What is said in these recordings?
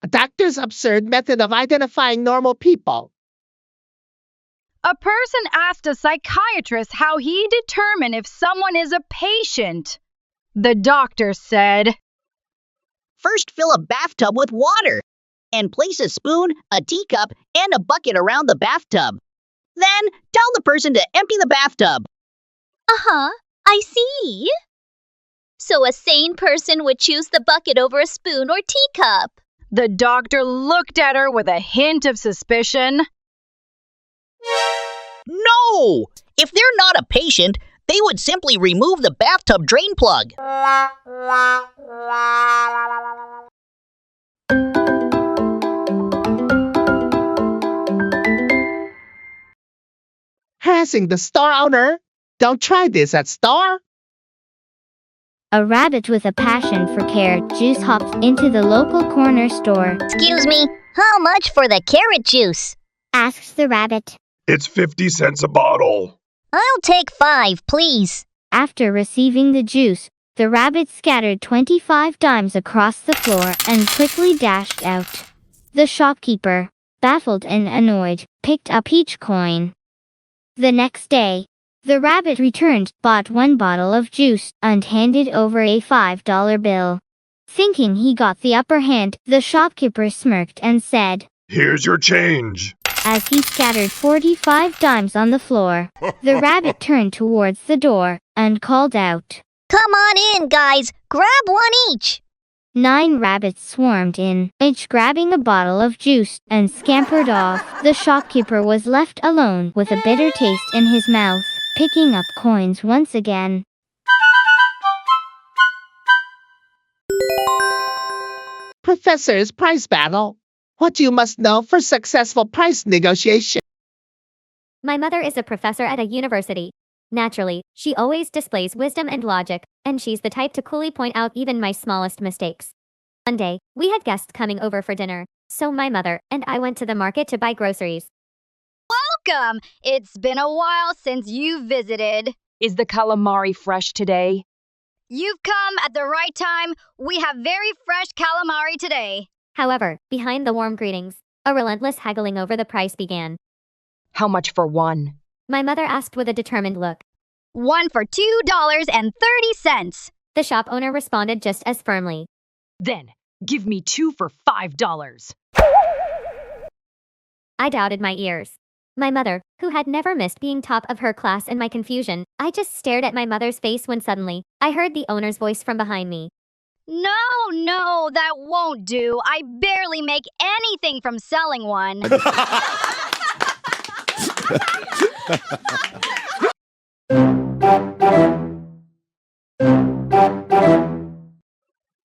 A doctor's absurd method of identifying normal people. A person asked a psychiatrist how he determined if someone is a patient. The doctor said, First, fill a bathtub with water and place a spoon, a teacup, and a bucket around the bathtub. Then, tell the person to empty the bathtub. Uh-huh, I see. So a sane person would choose the bucket over a spoon or teacup. The doctor looked at her with a hint of suspicion. No! If they're not a patient, they would simply remove the bathtub drain plug. Harassing the store owner? Don't try this at store. A rabbit with a passion for carrot juice hopped into the local corner store. Excuse me, how much for the carrot juice? Asks the rabbit. It's 50 cents a bottle. I'll take 5, please. After receiving the juice, the rabbit scattered 25 dimes across the floor and quickly dashed out. The shopkeeper, baffled and annoyed, picked up each coin. The next day, the rabbit returned, bought 1 bottle of juice, and handed over a $5 bill. Thinking he got the upper hand, the shopkeeper smirked and said, Here's your change. As he scattered 45 dimes on the floor, the rabbit turned towards the door and called out, Come on in, guys. Grab 1 each. 9 rabbits swarmed in, each grabbing a bottle of juice, and scampered off. The shopkeeper was left alone with a bitter taste in his mouth, picking up coins once again. Professor's price battle. What you must know for successful price negotiation. My mother is a professor at a university. Naturally, she always displays wisdom and logic, and she's the type to coolly point out even my smallest mistakes. One day, we had guests coming over for dinner, so my mother and I went to the market to buy groceries. Welcome! It's been a while since you visited. Is the calamari fresh today? You've come at the right time. We have very fresh calamari today. However, behind the warm greetings, a relentless haggling over the price began. How much for one? My mother asked with a determined look. 1 for $2.30. The shop owner responded just as firmly. Then, give me 2 for $5. I doubted my ears. My mother, who had never missed being top of her class in my confusion, I just stared at my mother's face when suddenly, I heard the owner's voice from behind me. No, that won't do. I barely make anything from selling one.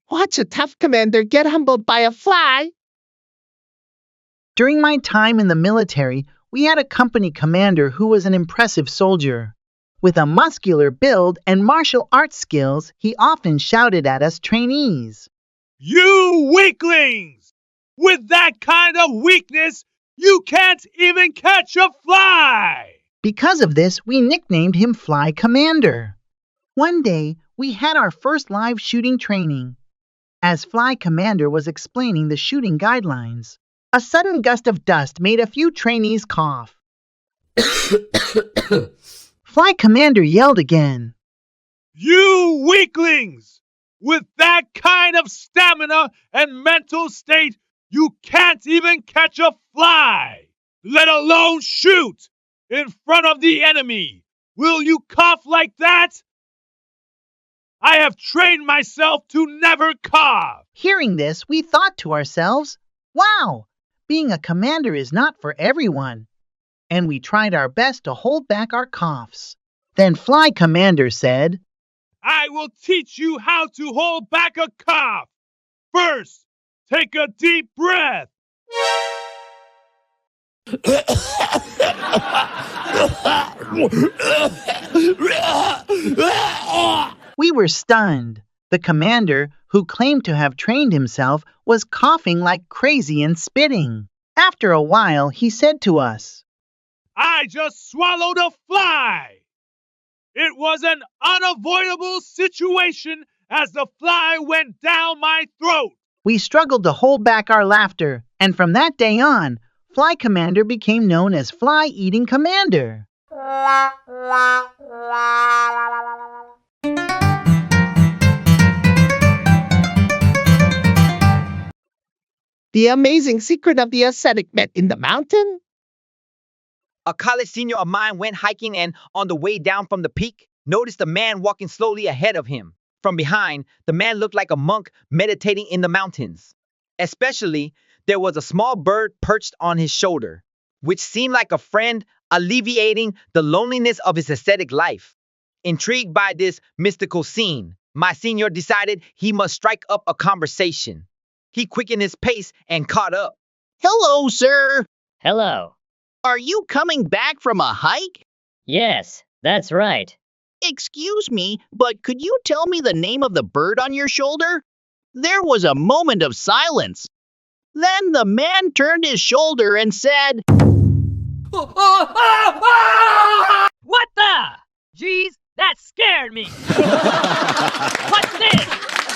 Watch a tough commander get humbled by a fly. During my time in the military, we had a company commander who was an impressive soldier. With a muscular build and martial arts skills, he often shouted at us trainees. You weaklings! With that kind of weakness, you can't even catch a fly! Because of this, we nicknamed him Fly Commander. One day, we had our first live shooting training. As Fly Commander was explaining the shooting guidelines, a sudden gust of dust made a few trainees cough. Fly Commander yelled again. You weaklings! With that kind of stamina and mental state, you can't even catch a fly, let alone shoot in front of the enemy. Will you cough like that? I have trained myself to never cough. Hearing this, we thought to ourselves, wow, being a commander is not for everyone. And we tried our best to hold back our coughs. Then Fly Commander said, I will teach you how to hold back a cough. First, take a deep breath. We were stunned. The commander, who claimed to have trained himself, was coughing like crazy and spitting. After a while, he said to us, I just swallowed a fly. It was an unavoidable situation as the fly went down my throat. We struggled to hold back our laughter, and from that day on, Fly Commander became known as Fly Eating Commander. The amazing secret of the ascetic met in the mountain? A college senior of mine went hiking and, on the way down from the peak, noticed a man walking slowly ahead of him. From behind, the man looked like a monk meditating in the mountains. Especially, there was a small bird perched on his shoulder, which seemed like a friend alleviating the loneliness of his ascetic life. Intrigued by this mystical scene, my senior decided he must strike up a conversation. He quickened his pace and caught up. Hello, sir. Hello. Are you coming back from a hike? Yes, that's right. Excuse me, but could you tell me the name of the bird on your shoulder? There was a moment of silence. Then the man turned his shoulder and said, What the? Jeez, that scared me. What's this?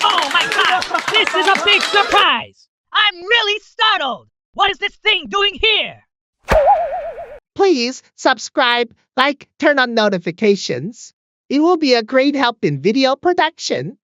Oh my God, this is a big surprise. I'm really startled. What is this thing doing here? Please subscribe, like, turn on notifications. It will be a great help in video production.